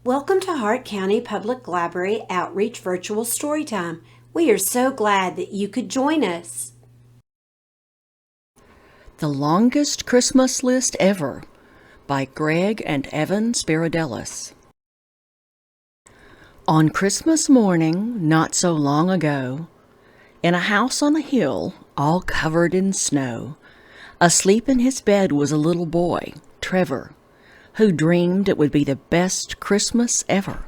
Welcome to Hart County Public Library Outreach Virtual Storytime. We are so glad that you could join us. The Longest Christmas List Ever by Gregg and Evan Spiradellis. On Christmas morning, not so long ago, in a house on a hill, all covered in snow, asleep in his bed was a little boy, Trevor, who dreamed it would be the best Christmas ever.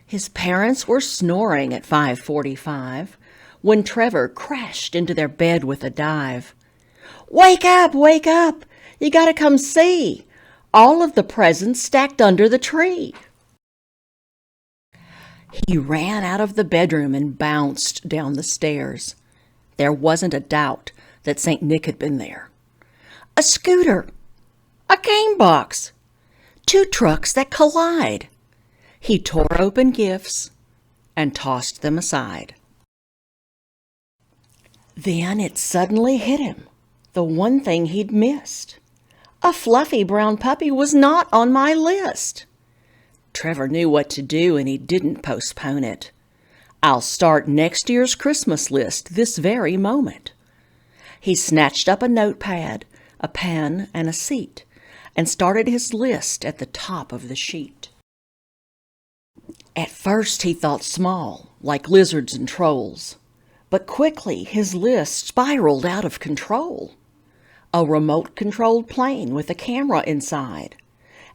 His parents were snoring at 5:45 when Trevor crashed into their bed with a dive. "Wake up! Wake up! You gotta come see! All of the presents stacked under the tree!" He ran out of the bedroom and bounced down the stairs. There wasn't a doubt that St. Nick had been there. A scooter! A game box! Two trucks that collide! He tore open gifts and tossed them aside. Then it suddenly hit him, the one thing he'd missed. A fluffy brown puppy was not on my list. Trevor knew what to do, and he didn't postpone it. "I'll start next year's Christmas list this very moment." He snatched up a notepad, a pen, and a seat, and started his list at the top of the sheet. At first he thought small, like lizards and trolls, but quickly his list spiraled out of control. A remote-controlled plane with a camera inside,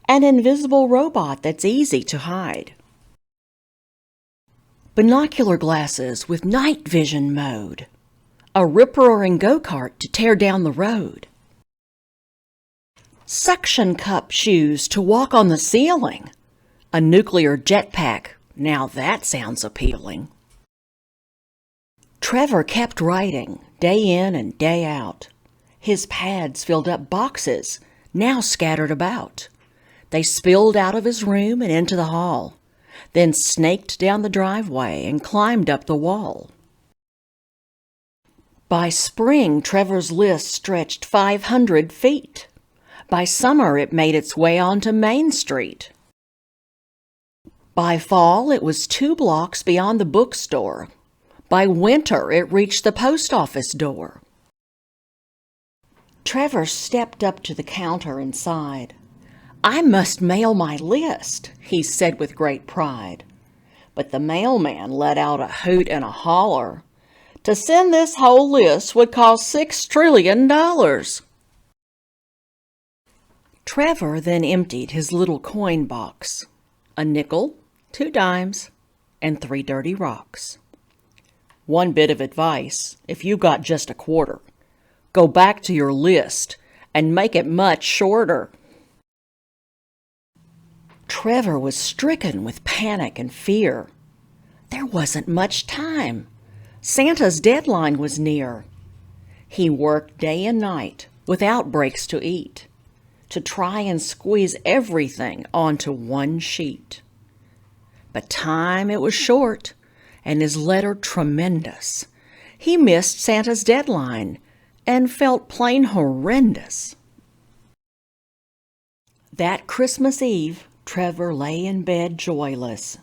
an invisible robot that's easy to hide, binocular glasses with night vision mode, a rip-roaring go-kart to tear down the road, suction cup shoes to walk on the ceiling, a nuclear jetpack, now that sounds appealing. Trevor kept writing, day in and day out. His pads filled up boxes, now scattered about. They spilled out of his room and into the hall, then snaked down the driveway and climbed up the wall. By spring, Trevor's list stretched 500 feet. By summer, it made its way onto Main Street. By fall, it was 2 blocks beyond the bookstore. By winter, it reached the post office door. Trevor stepped up to the counter and sighed. "I must mail my list," he said with great pride. But the mailman let out a hoot and a holler. "To send this whole list would cost $6 trillion." Trevor then emptied his little coin box. A nickel, 2 dimes, and 3 dirty rocks. "One bit of advice, if you've got just a quarter, go back to your list and make it much shorter." Trevor was stricken with panic and fear. There wasn't much time. Santa's deadline was near. He worked day and night without breaks to eat, to try and squeeze everything onto one sheet. But time, it was short, and his letter tremendous. He missed Santa's deadline and felt plain horrendous. That Christmas Eve, Trevor lay in bed joyless.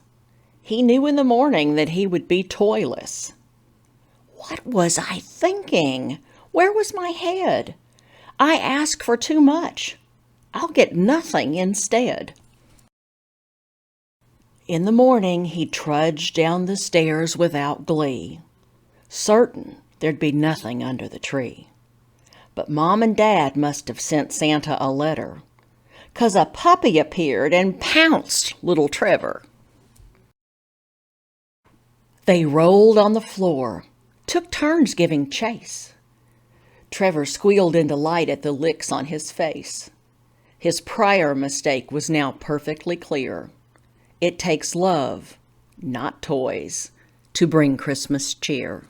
He knew in the morning that he would be toyless. What was I thinking? Where was my head? I ask for too much. I'll get nothing instead. In the morning, he trudged down the stairs without glee, certain there'd be nothing under the tree. But Mom and Dad must have sent Santa a letter, 'cause a puppy appeared and pounced little Trevor. They rolled on the floor, took turns giving chase. Trevor squealed in delight at the licks on his face. His prior mistake was now perfectly clear. It takes love, not toys, to bring Christmas cheer.